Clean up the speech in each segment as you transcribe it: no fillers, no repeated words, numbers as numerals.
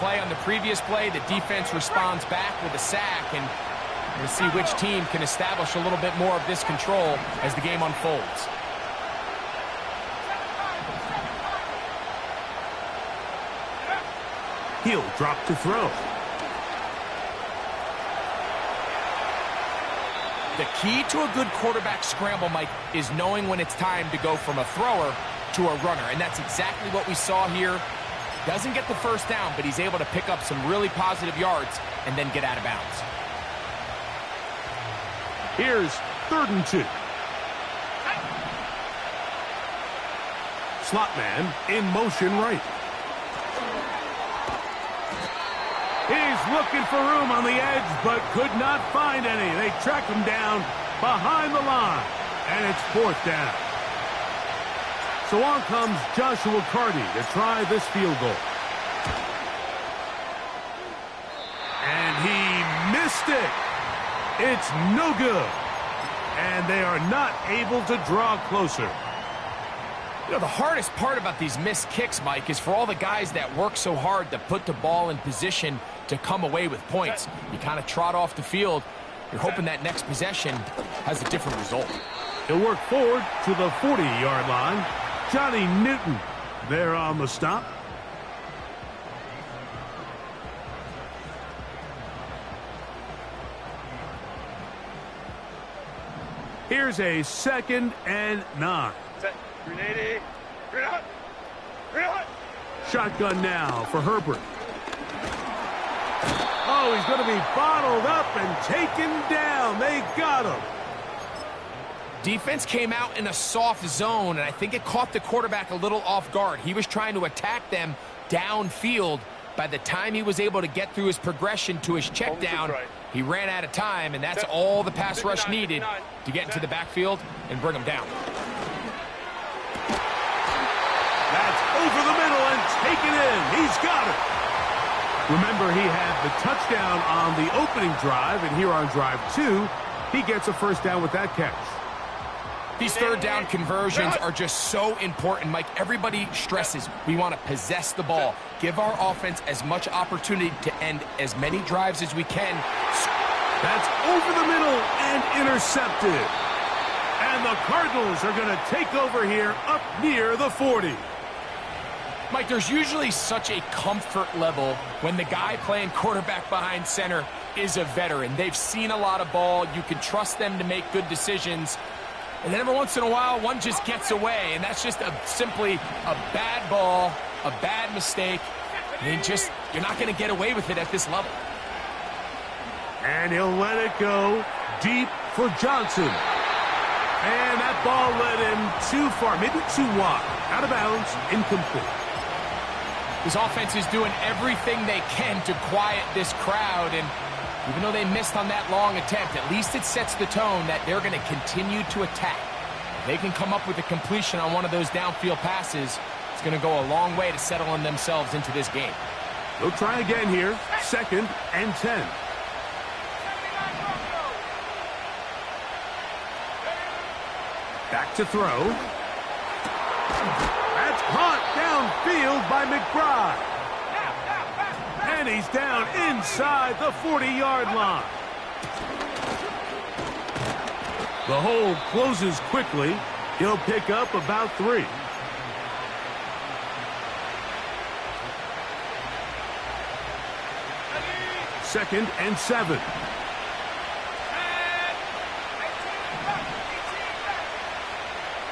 play on the previous play. The defense responds back with a sack, and we'll see which team can establish a little bit more of this control as the game unfolds. He'll drop to throw. The key to a good quarterback scramble, Mike, is knowing when it's time to go from a thrower to a runner, and that's exactly what we saw here. Doesn't get the first down, but he's able to pick up some really positive yards and then get out of bounds. Here's 3rd and 2. Slot man in motion right. He's looking for room on the edge, but could not find any. They track him down behind the line, and it's 4th down. So on comes Joshua Carty to try this field goal. And he missed it. It's no good. And they are not able to draw closer. You know, the hardest part about these missed kicks, Mike, is for all the guys that work so hard to put the ball in position to come away with points. You kind of trot off the field. You're hoping that next possession has a different result. He'll work forward to the 40-yard line. Johnny Newton there on the stop. Here's a 2nd and 9. Set. 380. 300. 300. Shotgun now for Herbert. Oh, he's going to be bottled up and taken down. They got him. Defense came out in a soft zone, and I think it caught the quarterback a little off guard. He was trying to attack them downfield. By the time he was able to get through his progression to his check down, he ran out of time, and that's all the pass rush needed to get into the backfield and bring him down. That's over the middle and taken in. He's got it. Remember, he had the touchdown on the opening drive, and here on drive 2, he gets a 1st down with that catch. These 3rd down conversions are just so important, Mike. Everybody stresses we want to possess the ball, give our offense as much opportunity to end as many drives as we can. That's over the middle and intercepted. And the Cardinals are going to take over here up near the 40. Mike, there's usually such a comfort level when the guy playing quarterback behind center is a veteran. They've seen a lot of ball. You can trust them to make good decisions. And then every once in a while, one just gets away, and that's just simply a bad ball, a bad mistake. I mean, you're not going to get away with it at this level. And he'll let it go deep for Johnson. And that ball led him too far, maybe too wide. Out of bounds, incomplete. This offense is doing everything they can to quiet this crowd, and even though they missed on that long attempt, at least it sets the tone that they're going to continue to attack. If they can come up with a completion on one of those downfield passes, it's going to go a long way to settling themselves into this game. They'll try again here, 2nd and 10. Back to throw. That's caught downfield by McBride. And he's down inside the 40-yard line. The hole closes quickly. He'll pick up about 3. Second and 7.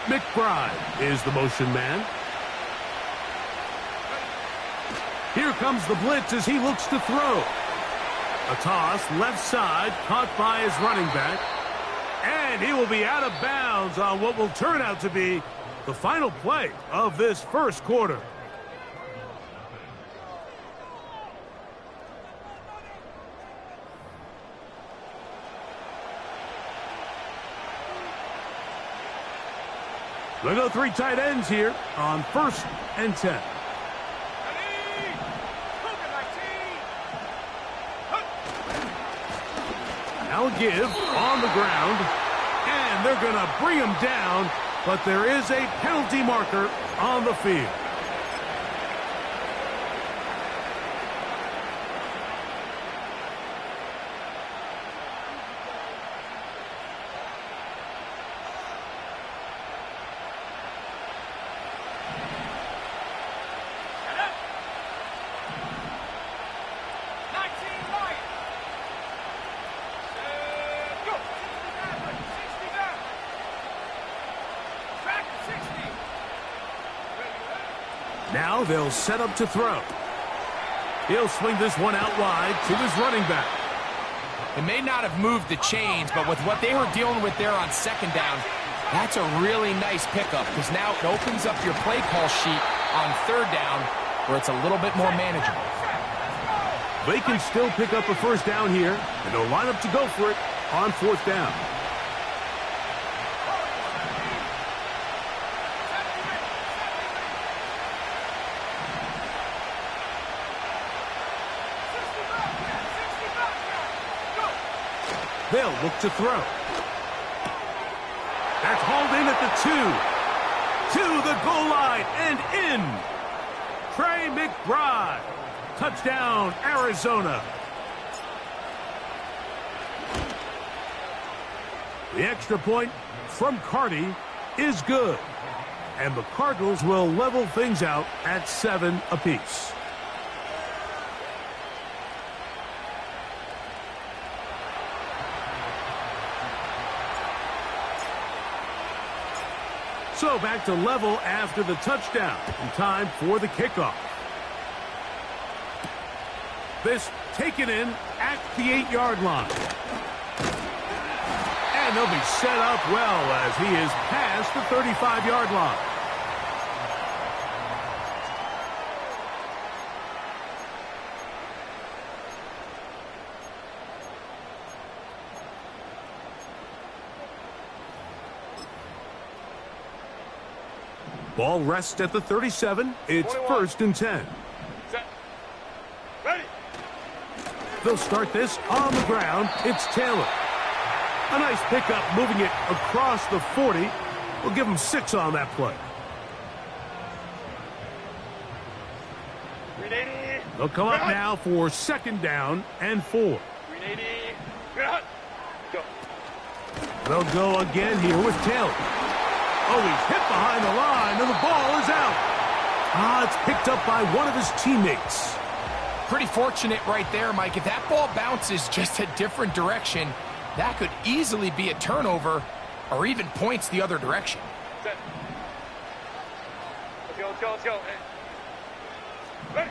McBride is the motion man. Here comes the blitz as he looks to throw. A toss left side, caught by his running back. And he will be out of bounds on what will turn out to be the final play of this 1st quarter. They'll go 3 tight ends here on 1st and 10. Now a give on the ground, and they're going to bring him down, but there is a penalty marker on the field. Now they'll set up to throw. He'll swing this one out wide to his running back. It may not have moved the chains, but with what they were dealing with there on second down, that's a really nice pickup because now it opens up your play call sheet on third down where it's a little bit more manageable. They can still pick up a first down here, and they'll line up to go for it on fourth down. They'll look to throw. That's hauled in at the 2. To the goal line and in. Trey McBride. Touchdown, Arizona. The extra point from Carty is good. And the Cardinals will level things out at 7 apiece. So back to level after the touchdown. And time for the kickoff. This taken in at the 8-yard line. And they'll be set up well as he is past the 35-yard line. Ball rests at the 37. It's 1st and 10. Set. Ready. They'll start this on the ground. It's Taylor. A nice pickup moving it across the 40. We'll give him 6 on that play. 380. They'll come up now for 2nd down and 4. 380. Good hot. Go. They'll go again here with Taylor. Oh, he's hit behind the line, and the ball is out. It's picked up by one of his teammates. Pretty fortunate right there, Mike. If that ball bounces just a different direction, that could easily be a turnover or even points the other direction. Set. Let's go. Ready.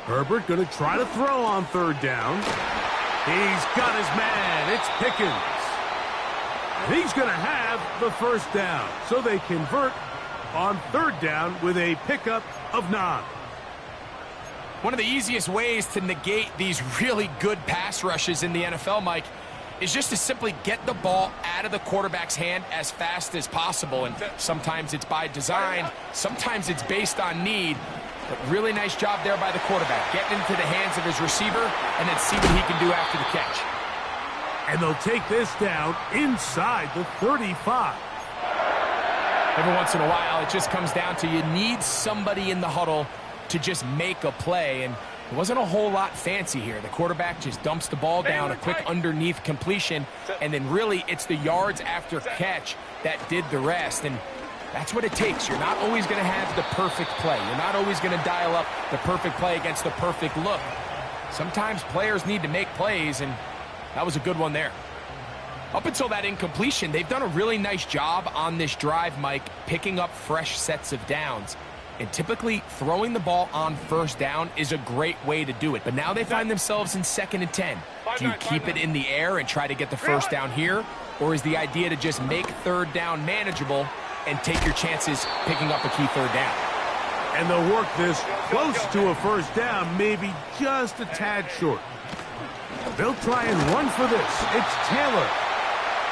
Herbert going to try to throw on 3rd down. He's got his man. It's Pickens. And he's going to have the 1st down. So they convert on 3rd down with a pickup of 9. One of the easiest ways to negate these really good pass rushes in the NFL, Mike, is just to simply get the ball out of the quarterback's hand as fast as possible. And sometimes it's by design, sometimes it's based on need. But really nice job there by the quarterback, getting into the hands of his receiver and then see what he can do after the catch. And they'll take this down inside the 35. Every once in a while, it just comes down to you need somebody in the huddle to just make a play. And it wasn't a whole lot fancy here. The quarterback just dumps the ball down, a quick underneath completion, and then really it's the yards after catch that did the rest. And that's what it takes. You're not always going to have the perfect play. You're not always going to dial up the perfect play against the perfect look. Sometimes players need to make plays, and that was a good one there. Up until that incompletion, they've done a really nice job on this drive, Mike, picking up fresh sets of downs. And typically, throwing the ball on 1st down is a great way to do it. But now they find themselves in 2nd and 10. Do you keep it in the air and try to get the 1st down here? Or is the idea to just make 3rd down manageable and take your chances picking up a key 3rd down? And they'll work this close to a 1st down, maybe just a tad short. They'll try and run for this. It's Taylor.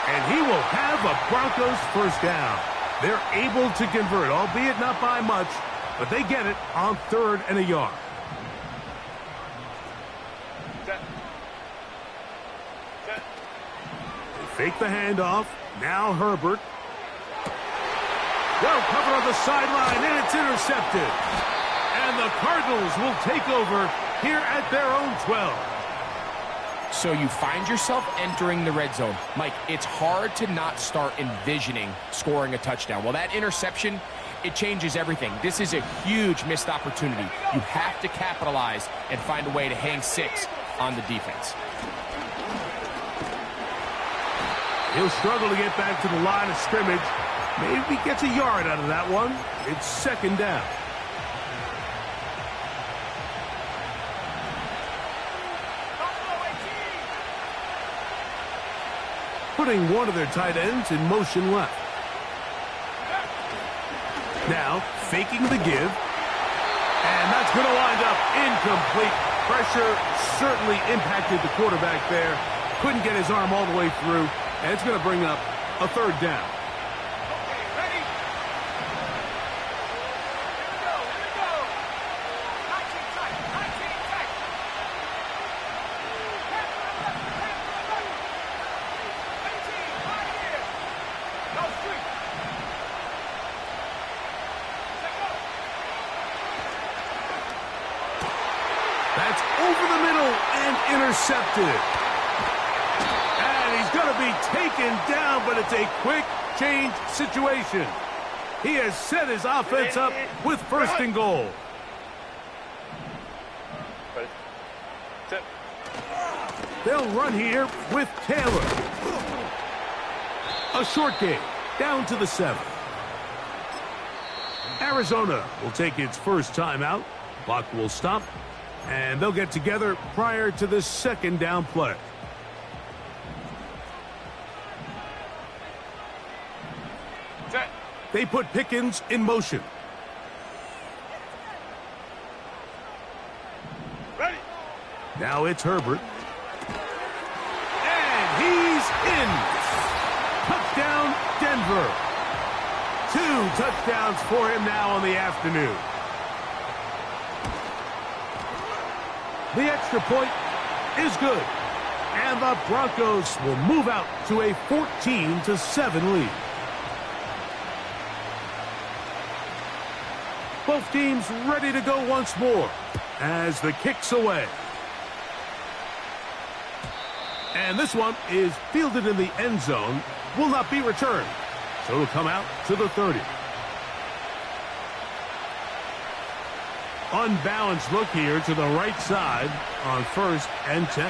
And he will have a Broncos 1st down. They're able to convert, albeit not by much, but they get it on 3rd and a yard. Set. They fake the handoff. Now Herbert. Well covered on the sideline, and it's intercepted. And the Cardinals will take over here at their own 12. So you find yourself entering the red zone. Mike, it's hard to not start envisioning scoring a touchdown. Well, that interception, it changes everything. This is a huge missed opportunity. You have to capitalize and find a way to hang 6 on the defense. He'll struggle to get back to the line of scrimmage. Maybe gets a yard out of that one. It's 2nd down. putting one of their tight ends in motion left. Now, faking the give. And that's going to wind up incomplete. Pressure certainly impacted the quarterback there. Couldn't get his arm all the way through. And it's going to bring up a third down. That's over the middle and intercepted. And he's going to be taken down, but it's a quick change situation. He has set his offense up with first and goal. They'll run here with Taylor. A short game, down to the 7. Arizona will take its first timeout. Clock will stop. And they'll get together prior to the second down play. Set. They put Pickens in motion. Ready. Now it's Herbert. And he's in. Touchdown, Denver. 2 touchdowns for him now on the afternoon. The extra point is good. And the Broncos will move out to a 14-7 lead. Both teams ready to go once more as the kick's away. And this one is fielded in the end zone, will not be returned. So it'll come out to the 30. Unbalanced look here to the right side on 1st and 10.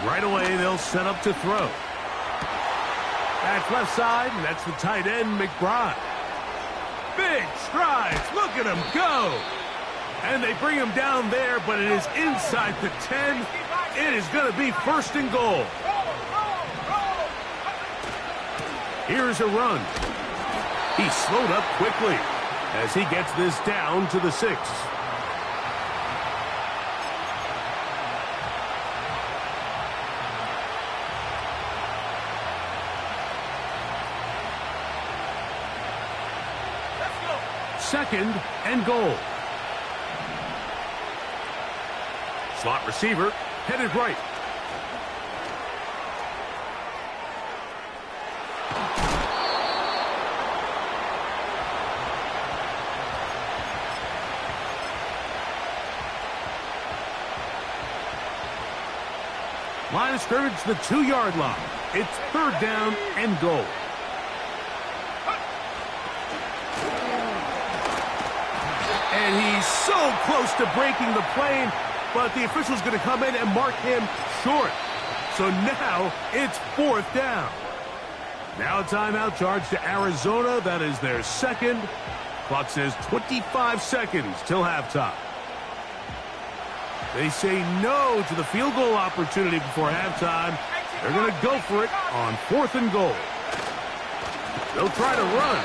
Right away, they'll set up to throw. That's left side, and that's the tight end, McBride. Big strides. Look at him go. And they bring him down there, but it is inside the 10. It is going to be 1st and goal. Here's a run. He slowed up quickly as he gets this down to the 6. Second and goal. Slot receiver headed right. Line of scrimmage, the 2-yard line. It's 3rd down and goal. And he's so close to breaking the plane, but the official's going to come in and mark him short. So now it's 4th down. Now a timeout charge to Arizona. That is their second. Clock says 25 seconds till halftime. They say no to the field goal opportunity before halftime. They're going to go for it on 4th and goal. They'll try to run.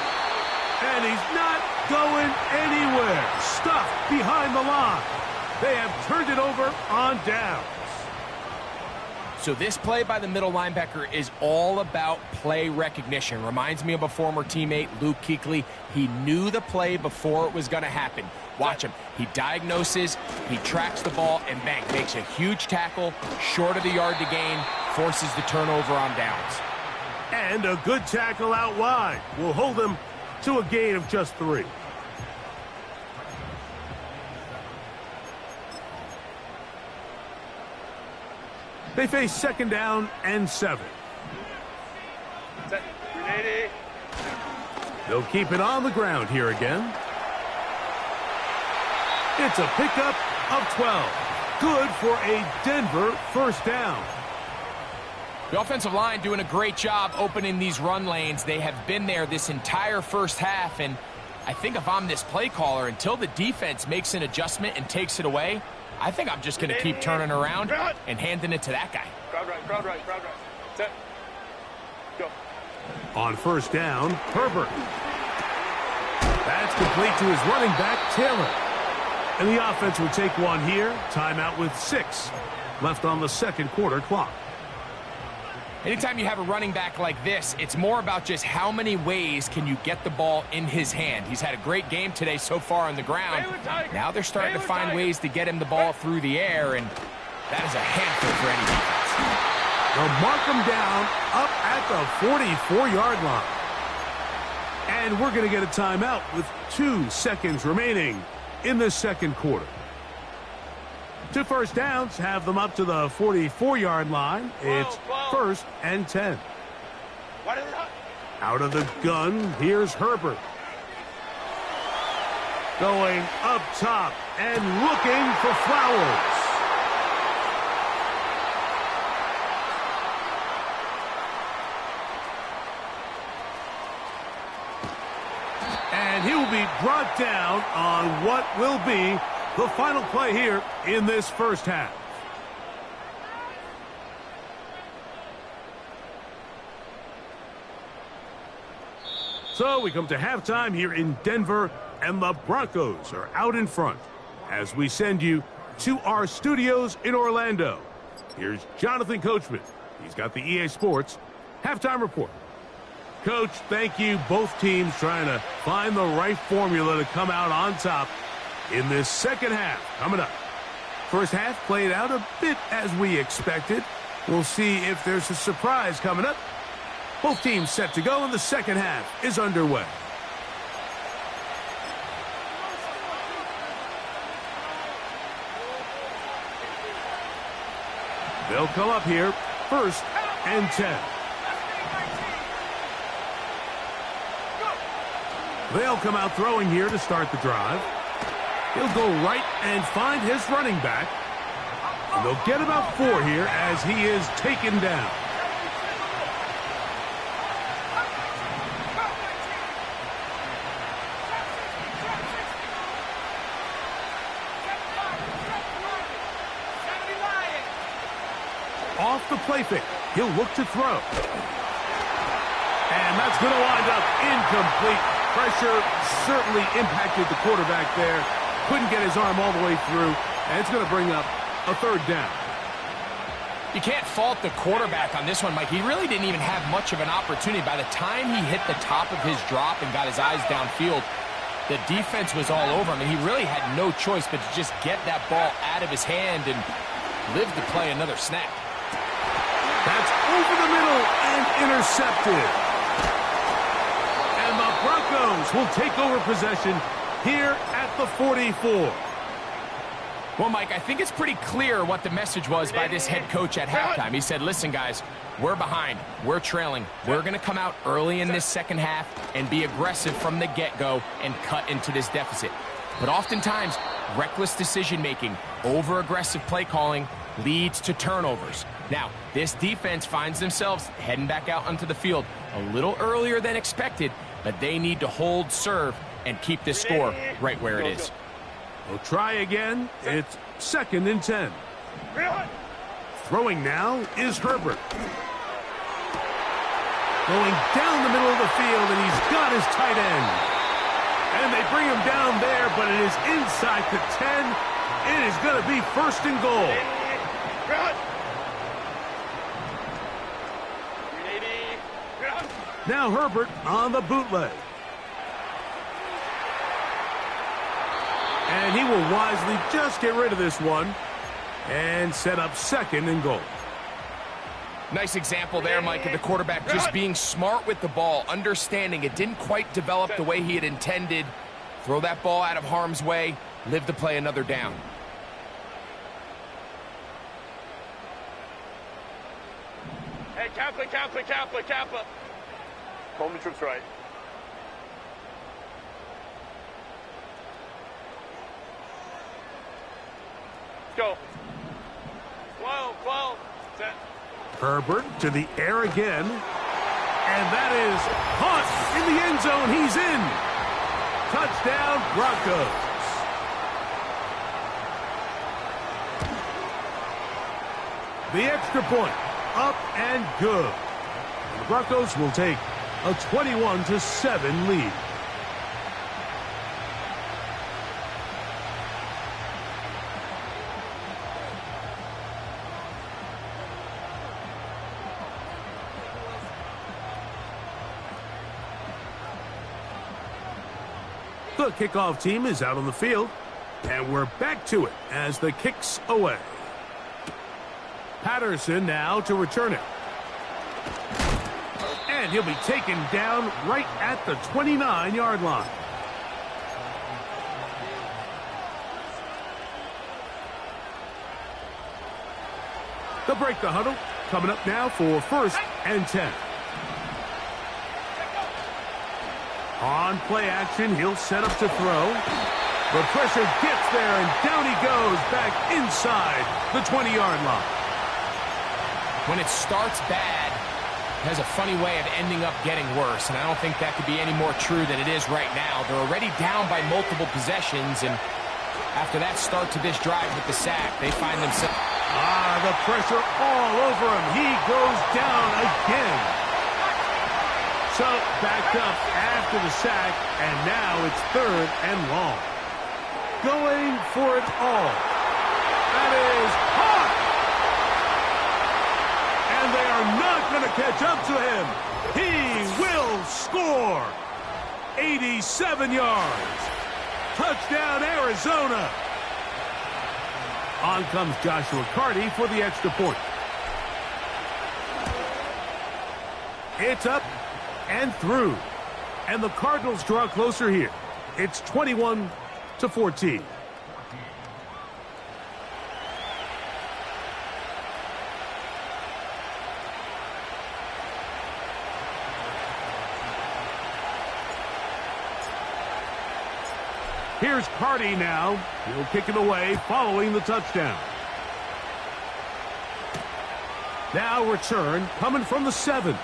And he's not going anywhere. Stuffed behind the line. They have turned it over on downs. So this play by the middle linebacker is all about play recognition. Reminds me of a former teammate, Luke Kuechly. He knew the play before it was going to happen. Watch him. He diagnoses, he tracks the ball, and bang, makes a huge tackle, short of the yard to gain, forces the turnover on downs. And a good tackle out wide will hold them to a gain of just 3. They face 2nd down and 7. Set. Ready. They'll keep it on the ground here again. It's a pickup of 12. Good for a Denver 1st down. The offensive line doing a great job opening these run lanes. They have been there this entire first half, and I think if I'm this play caller, until the defense makes an adjustment and takes it away, I think I'm just going to keep turning around and handing it to that guy. Crowd right, crowd right, crowd right. Set. Go. On first down, Herbert. That's complete to his running back, Taylor. And the offense will take one here. Timeout with 6 left on the second quarter clock. Anytime you have a running back like this, it's more about just how many ways can you get the ball in his hand. He's had a great game today so far on the ground. Now they're starting to find ways to get him the ball through the air, and that is a handful for any defense. They'll mark him down up at the 44-yard line. And we're going to get a timeout with 2 seconds remaining in the second quarter. 2 first downs have them up to the 44-yard line. It's 1st and 10. Out of the gun, here's Herbert. Going up top and looking for Flowers. And he will be brought down on what will be the final play here in this first half. So we come to halftime here in Denver, and the Broncos are out in front as we send you to our studios in Orlando. Here's Jonathan Coachman. He's got the EA Sports halftime report. Coach, thank you. Both teams trying to find the right formula to come out on top in this second half coming up. First half played out a bit as we expected. We'll see if there's a surprise coming up. Both teams set to go, and the second half is underway. They'll come up here, 1st and 10. They'll come out throwing here to start the drive. He'll go right and find his running back. And they'll get about 4 here as he is taken down. Off the play fake, he'll look to throw. And that's going to wind up incomplete. Pressure certainly impacted the quarterback there. Couldn't get his arm all the way through, and it's going to bring up a 3rd down. You can't fault the quarterback on this one, Mike. He really didn't even have much of an opportunity. By the time he hit the top of his drop and got his eyes downfield, the defense was all over him, and he really had no choice but to just get that ball out of his hand and live to play another snap. That's over the middle and intercepted. And the Broncos will take over possession here at the 44. Well, Mike, I think it's pretty clear what the message was by this head coach at halftime. He said, listen, guys, we're behind. We're trailing. We're going to come out early in this second half and be aggressive from the get-go and cut into this deficit. But oftentimes, reckless decision-making, over-aggressive play calling leads to turnovers. Now, this defense finds themselves heading back out onto the field a little earlier than expected, but they need to hold serve and keep this score right where it is. We'll try again. It's 2nd and 10. Throwing now is Herbert. Going down the middle of the field, and he's got his tight end. And they bring him down there, but it is inside the 10. It is going to be 1st and goal. Now Herbert on the bootleg. And he will wisely just get rid of this one and set up 2nd and goal. Nice example there, Mike, of the quarterback just being smart with the ball, understanding it didn't quite develop the way he had intended. Throw that ball out of harm's way, live to play another down. Hey, Kaplan, Kaplan, Kaplan, Kaplan. Coleman troops right. Go. 12, set. Herbert to the air again. And that is caught in the end zone. He's in. Touchdown, Broncos. The extra point, up and good. The Broncos will take a 21-7 lead. The kickoff team is out on the field, and we're back to it as the kick's away. Patterson now to return it. And he'll be taken down right at the 29-yard line. They'll break the huddle. Coming up now for 1st and 10. On play action, he'll set up to throw. The pressure gets there, and down he goes back inside the 20-yard line. When it starts bad, it has a funny way of ending up getting worse, and I don't think that could be any more true than it is right now. They're already down by multiple possessions, and after that start to this drive with the sack, they find themselves... The pressure all over him. He goes down again. So, backed up after the sack, and now it's 3rd and long. Going for it all. That is hot! And they are not going to catch up to him. He will score. 87 yards. Touchdown, Arizona. On comes Joshua Carty for the extra point. It's up and through. And the Cardinals draw closer here. It's 21-14. Here's Carty now. He'll kick it away following the touchdown. Now return coming from the 7.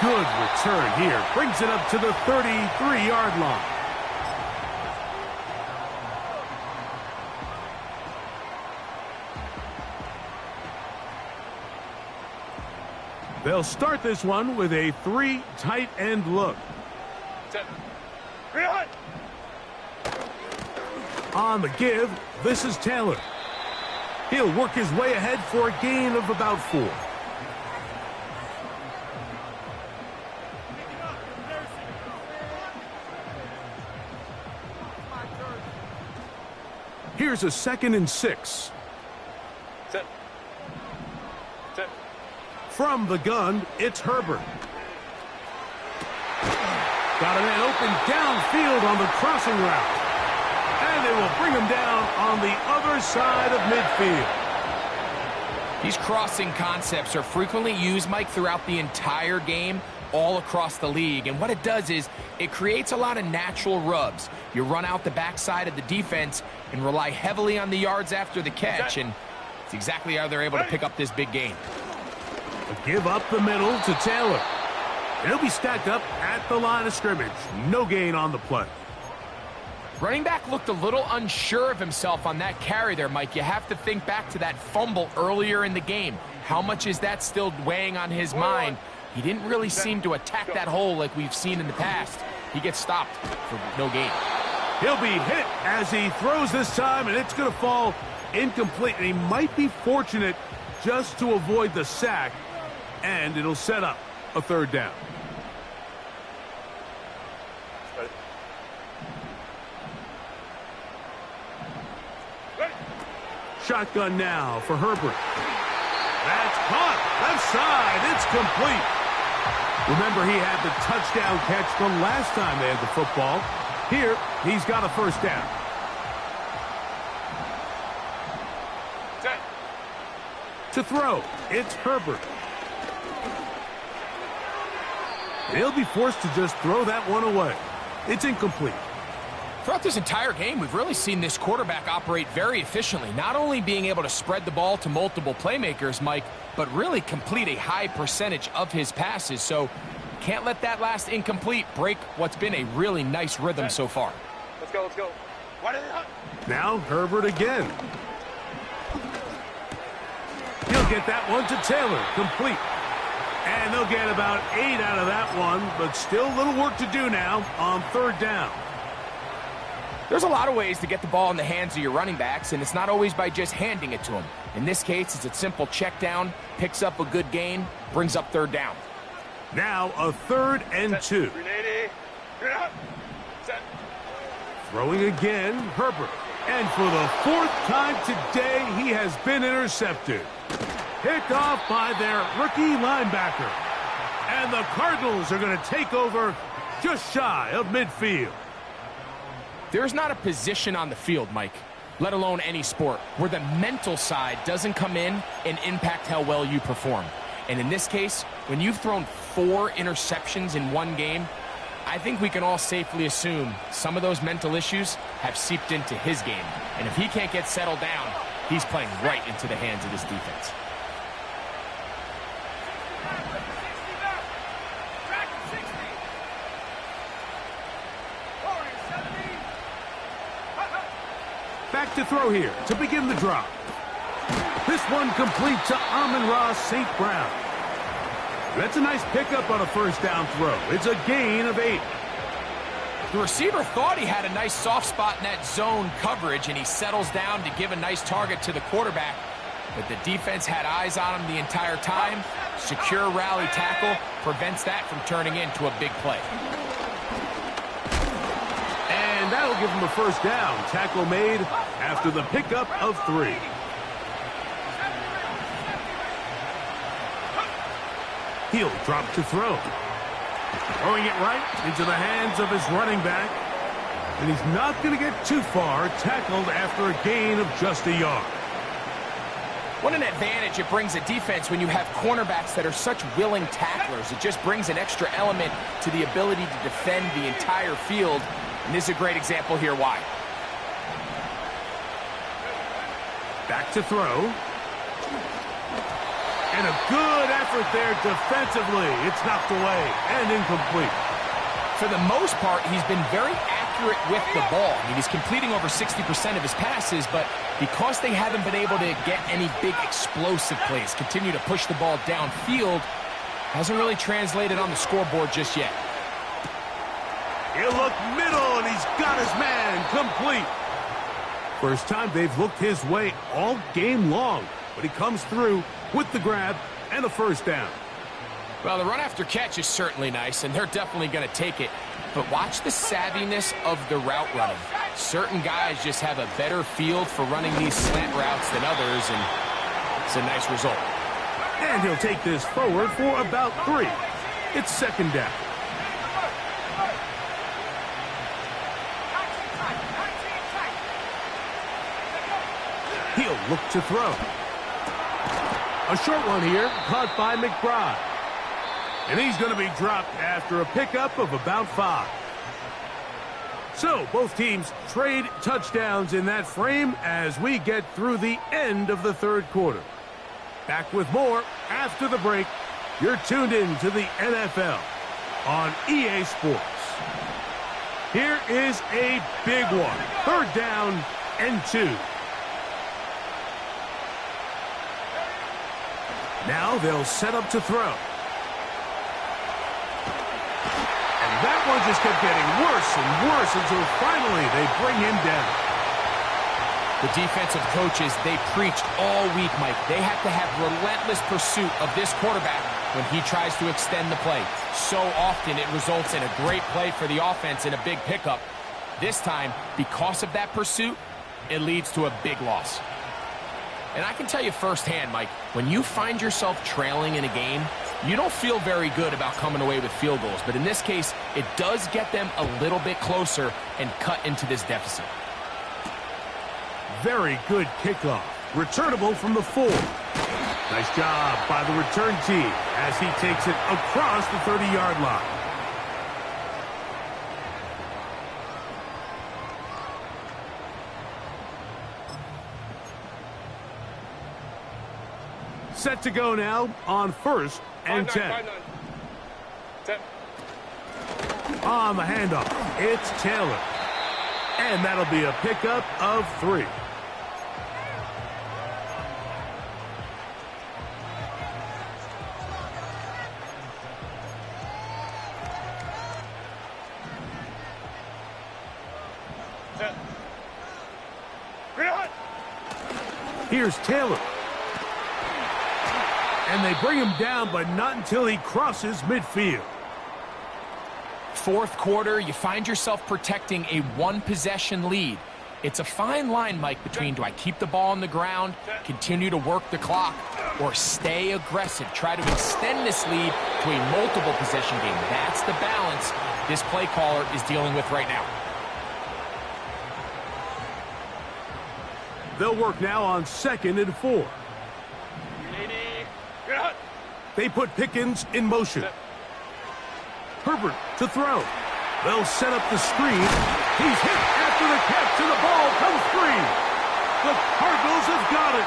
Good return here. Brings it up to the 33-yard line. They'll start this one with a 3 tight end look. On the give, this is Taylor. He'll work his way ahead for a gain of about 4. Here's a 2nd and 6. From the gun, it's Herbert. Got a man open downfield on the crossing route. And they will bring him down on the other side of midfield. These crossing concepts are frequently used, Mike, throughout the entire game, all across the league. And what it does is it creates a lot of natural rubs. You run out the backside of the defense and rely heavily on the yards after the catch. And it's exactly how they're able to pick up this big gain. Give up the middle to Taylor. He'll be stacked up at the line of scrimmage. No gain on the play. Running back looked a little unsure of himself on that carry there, Mike. You have to think back to that fumble earlier in the game. How much is that still weighing on his mind? He didn't really seem to attack that hole like we've seen in the past. He gets stopped for no gain. He'll be hit as he throws this time, and it's going to fall incomplete. And he might be fortunate just to avoid the sack, and it'll set up a 3rd down. Shotgun now for Herbert. That's caught. Left side. It's complete. Remember, he had the touchdown catch the last time they had the football. Here, he's got a 1st down. To throw, it's Herbert. He'll be forced to just throw that one away. It's incomplete. Throughout this entire game, we've really seen this quarterback operate very efficiently, not only being able to spread the ball to multiple playmakers, Mike, but really complete a high percentage of his passes. So Can't let that last incomplete break what's been a really nice rhythm so far. Let's go, let's go. Why did it... Now Herbert again. He'll get that one to Taylor, complete. And they'll get about 8 out of that one, but still a little work to do now on third down. There's a lot of ways to get the ball in the hands of your running backs, and it's not always by just handing it to them. In this case, it's a simple check down, picks up a good gain, brings up third down. Now a 3rd and 2. Set. Throwing again, Herbert. And for the 4th time today, he has been intercepted. Picked off by their rookie linebacker. And the Cardinals are going to take over just shy of midfield. There's not a position on the field, Mike, let alone any sport, where the mental side doesn't come in and impact how well you perform. And in this case, when you've thrown 4 interceptions in one game, I think we can all safely assume some of those mental issues have seeped into his game. And if he can't get settled down, he's playing right into the hands of this defense. Back to throw here to begin the drop. This one complete to Amon-Ra St. Brown. That's a nice pickup on a first down throw. It's a gain of 8. The receiver thought he had a nice soft spot in that zone coverage, and he settles down to give a nice target to the quarterback. But the defense had eyes on him the entire time. Secure rally tackle prevents that from turning into a big play. And that'll give him a first down. Tackle made after the pickup of 3. He'll drop to throw. Throwing it right into the hands of his running back. And he's not going to get too far. Tackled after a gain of just a yard. What an advantage it brings a defense when you have cornerbacks that are such willing tacklers. It just brings an extra element to the ability to defend the entire field. And this is a great example here why. Back to throw. And a good effort there defensively. It's knocked away and incomplete. For the most part, he's been very accurate with the ball. I mean, he's completing over 60% of his passes, but because they haven't been able to get any big explosive plays, continue to push the ball downfield, hasn't really translated on the scoreboard just yet. He'll look middle, and he's got his man complete. First time they've looked his way all game long, but he comes through with the grab and a first down. Well, the run after catch is certainly nice, and they're definitely going to take it. But watch the savviness of the route running. Certain guys just have a better field for running these slant routes than others, and it's a nice result. And he'll take this forward for about 3. It's second down. He'll look to throw. A short one here, caught by McBride. And he's going to be dropped after a pickup of about 5. So both teams trade touchdowns in that frame as we get through the end of the third quarter. Back with more after the break. You're tuned in to the NFL on EA Sports. Here is a big one. 3rd down and 2. Now they'll set up to throw. And that one just kept getting worse and worse until finally they bring him down. The defensive coaches, they preached all week, Mike. They have to have relentless pursuit of this quarterback when he tries to extend the play. So often it results in a great play for the offense and a big pickup. This time, because of that pursuit, it leads to a big loss. And I can tell you firsthand, Mike, when you find yourself trailing in a game, you don't feel very good about coming away with field goals. But in this case, it does get them a little bit closer and cut into this deficit. Very good kickoff. Returnable from the 4. Nice job by the return team as he takes it across the 30-yard line. Set to go now on 1st and 10. 5-9. Set. On the handoff, it's Taylor. And that'll be a pickup of 3. Here's Taylor. And they bring him down, but not until he crosses midfield. Fourth quarter, you find yourself protecting a one-possession lead. It's a fine line, Mike, between do I keep the ball on the ground, continue to work the clock, or stay aggressive, try to extend this lead to a multiple possession game. That's the balance this play caller is dealing with right now. They'll work now on 2nd and 4. They put Pickens in motion. Herbert to throw. They'll set up the screen. He's hit after the catch, and the ball comes free. The Cardinals have got it.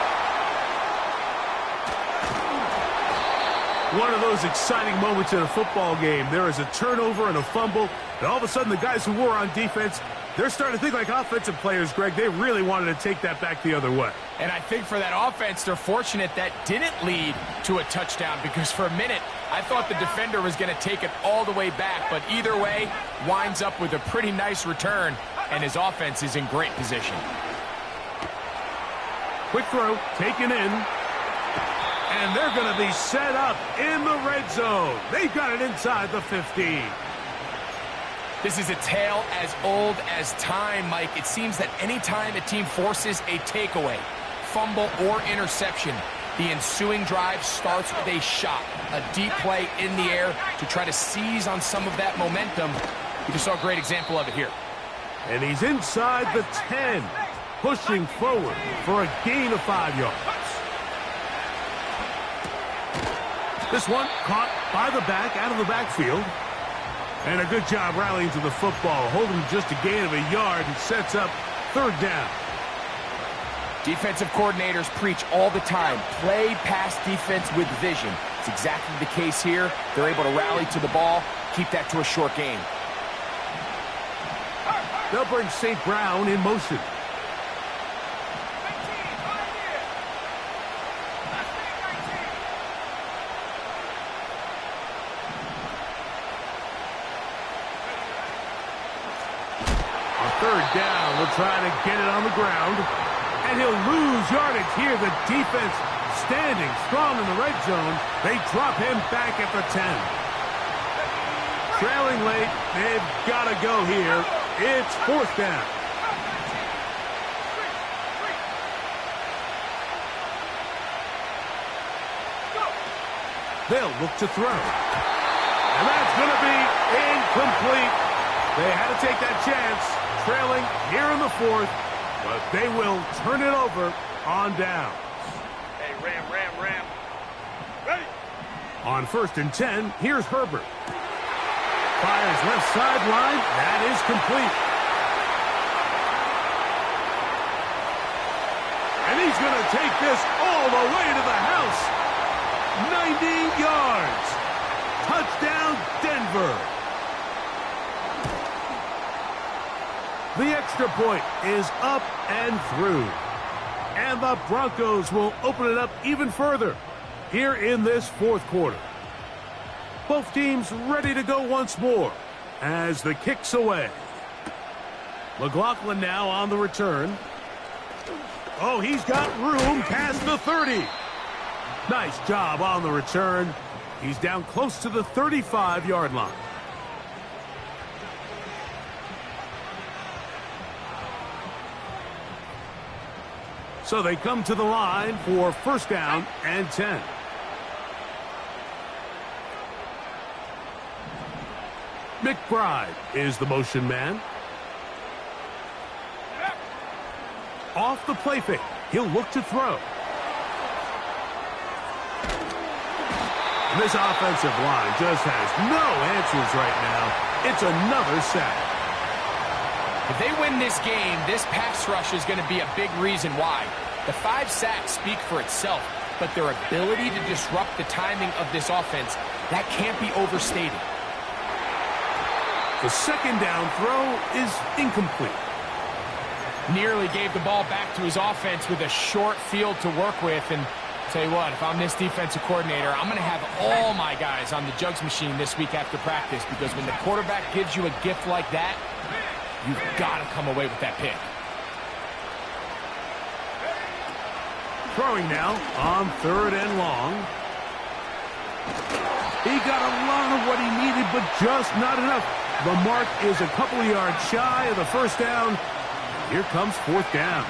One of those exciting moments in a football game. There is a turnover and a fumble, and all of a sudden the guys who were on defense, they're starting to think like offensive players, Greg. They really wanted to take that back the other way. And I think for that offense, they're fortunate that didn't lead to a touchdown, because for a minute, I thought the defender was going to take it all the way back. But either way, winds up with a pretty nice return, and his offense is in great position. Quick throw, taken in. And they're going to be set up in the red zone. They've got it inside the 15. This is a tale as old as time, Mike. It seems that any time a team forces a takeaway, fumble, or interception, the ensuing drive starts with a shot, a deep play in the air to try to seize on some of that momentum. You just saw a great example of it here. And he's inside the 10, pushing forward for a gain of 5 yards. This one caught by the back out of the backfield. And a good job rallying to the football, holding just a gain of a yard, and sets up 3rd down. Defensive coordinators preach all the time, play pass defense with vision. It's exactly the case here. They're able to rally to the ball, keep that to a short gain. They'll bring St. Brown in motion. Down, we'll try to get it on the ground, and he'll lose yardage here. The defense standing strong in the red zone. They drop him back at the 10. Trailing late, they've got to go here. It's 4th down. They'll look to throw, and that's going to be incomplete. They had to take that chance. Trailing here in the 4th, but they will turn it over on down. Hey, Ram. Ready? On 1st and 10, here's Herbert. Fires left sideline. That is complete. And he's going to take this all the way to the house. 90 yards. Touchdown, Denver. The extra point is up and through. And the Broncos will open it up even further here in this 4th quarter. Both teams ready to go once more as the kick's away. McLaughlin now on the return. Oh, he's got room past the 30. Nice job on the return. He's down close to the 35-yard line. So they come to the line for 1st down and 10. McBride is the motion man. Off the play fake. He'll look to throw. This offensive line just has no answers right now. It's another sack. If they win this game, this pass rush is going to be a big reason why. The 5 sacks speak for itself, but their ability to disrupt the timing of this offense, that can't be overstated. The second down throw is incomplete. Nearly gave the ball back to his offense with a short field to work with. And tell you what, if I'm this defensive coordinator, I'm going to have all my guys on the jugs machine this week after practice, because when the quarterback gives you a gift like that, you've got to come away with that pick. Throwing now on 3rd and long. He got a lot of what he needed, but just not enough. The mark is a couple of yards shy of the first down. Here comes 4th down.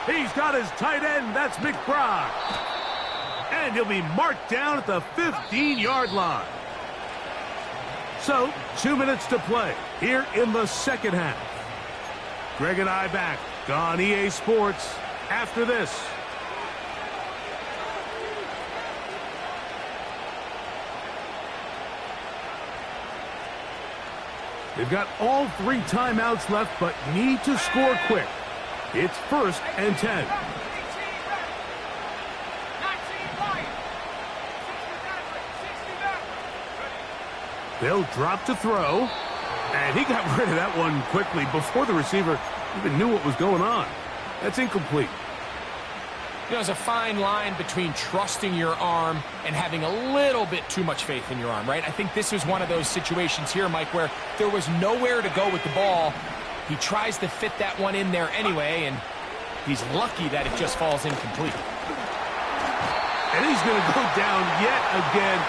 He's got his tight end. That's McBride. And he'll be marked down at the 15-yard line. So, 2 minutes to play here in the second half. Greg and I back on EA Sports after this. They've got all 3 timeouts left, but need to score quick. It's 1st and 10. They'll drop to throw. And he got rid of that one quickly before the receiver even knew what was going on. That's incomplete. You know, there's a fine line between trusting your arm and having a little bit too much faith in your arm, right? I think this was one of those situations here, Mike, where there was nowhere to go with the ball. He tries to fit that one in there anyway, and he's lucky that it just falls incomplete. And he's going to go down yet again.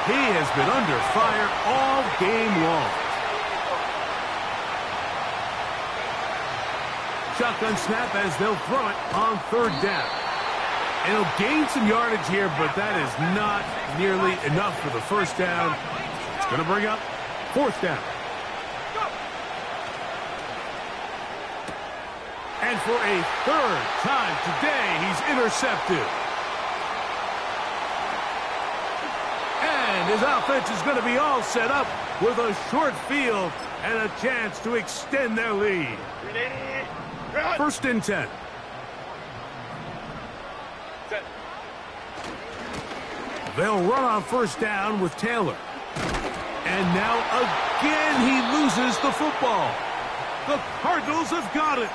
He has been under fire all game long. Shotgun snap as they'll throw it on 3rd down. And he'll gain some yardage here, but that is not nearly enough for the first down. It's going to bring up 4th down. And for a 3rd time today, he's intercepted. And his offense is going to be all set up with a short field and a chance to extend their lead. 1st and 10. They'll run on 1st down with Taylor. And now again he loses the football. The Cardinals have got it.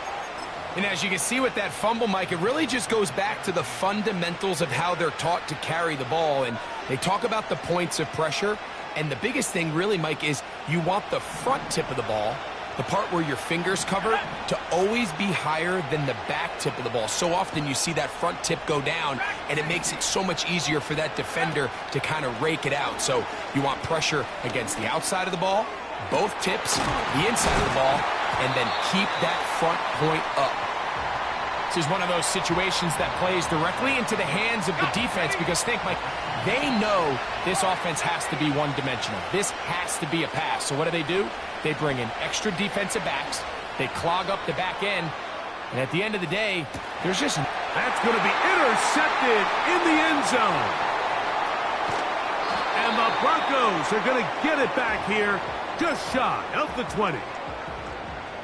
And as you can see with that fumble, Mike, it really just goes back to the fundamentals of how they're taught to carry the ball. And they talk about the points of pressure. And the biggest thing really, Mike, is you want the front tip of the ball, the part where your fingers cover, to always be higher than the back tip of the ball. So often you see that front tip go down, and it makes it so much easier for that defender to kind of rake it out. So you want pressure against the outside of the ball, both tips, the inside of the ball, and then keep that front point up. This is one of those situations that plays directly into the hands of the defense, because think, Mike, they know this offense has to be one-dimensional. This has to be a pass. So what do? They bring in extra defensive backs. They clog up the back end. And at the end of the day, there's just... That's going to be intercepted in the end zone. And the Broncos are going to get it back here just shy of the 20.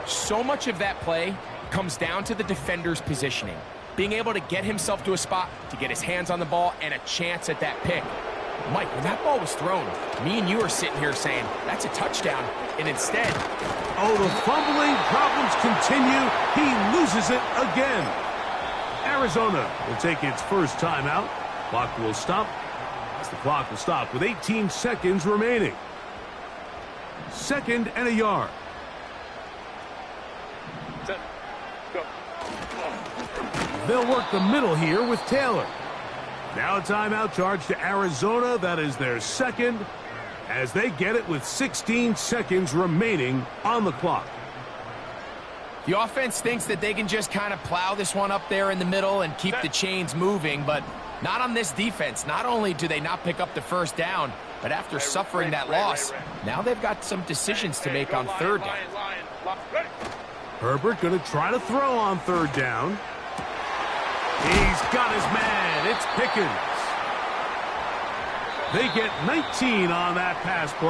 So much of that play comes down to the defender's positioning. Being able to get himself to a spot, to get his hands on the ball, and a chance at that pick. Mike, when that ball was thrown, me and you are sitting here saying, that's a touchdown. And instead... Oh, the fumbling problems continue. He loses it again. Arizona will take its first timeout. Clock will stop. As the clock will stop with 18 seconds remaining. 2nd and a yard. Set. Go. They'll work the middle here with Taylor. Now a timeout charge to Arizona. That is their 2nd, as they get it with 16 seconds remaining on the clock. The offense thinks that they can just kind of plow this one up there in the middle and keep the chains moving, but not on this defense. Not only do they not pick up the first down, but after suffering that loss, now they've got some decisions to make on 3rd down. Herbert going to try to throw on 3rd down. He's got his man. It's Pickens. They get 19 on that pass play.